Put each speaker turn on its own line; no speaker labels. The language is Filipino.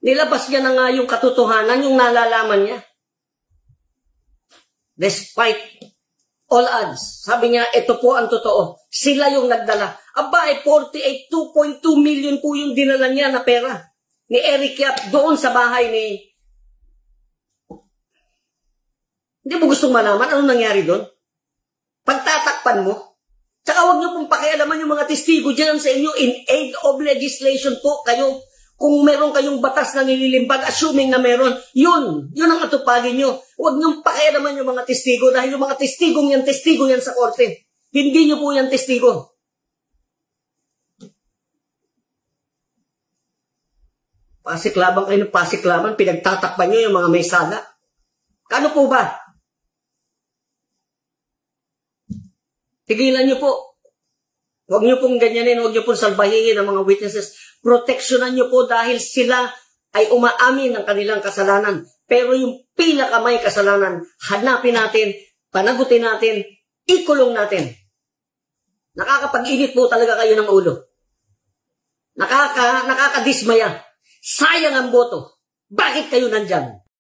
Nilabas niya na nga yung katotohanan, yung nalalaman niya. Despite all odds, sabi niya, ito po ang totoo. Sila yung nagdala. Aba, 48, 2.2 million po yung dinala niya na pera ni Eric Yap doon sa bahay ni... Hindi mo gustong malaman anong nangyari doon? Pagtatakpan mo? Tsaka huwag niyo pong pakialaman yung mga testigo dyan sa inyo in aid of legislation po kayo. Kung meron kayong batas na nililimpag, assuming na meron, yun ang atupagin nyo. Huwag niyong pakialaman yung mga testigo dahil yung mga testigo yan sa korte. Hindi nyo po yan testigo. Pasiklaban kayo ng pasiklaban, pinagtatakpan nyo yung mga may sala. Kano po ba? Tigilan nyo po. Huwag nyo pong ganyanin, huwag nyo pong salbahihin ang mga witnesses. Proteksyonan nyo po dahil sila ay umaamin ng kanilang kasalanan. Pero yung pinakamay kasalanan, hanapin natin, panagutin natin, ikulong natin. Nakakapag-init po talaga kayo ng ulo. Nakakadismaya. Sayang ang boto. Bakit kayo nandyan?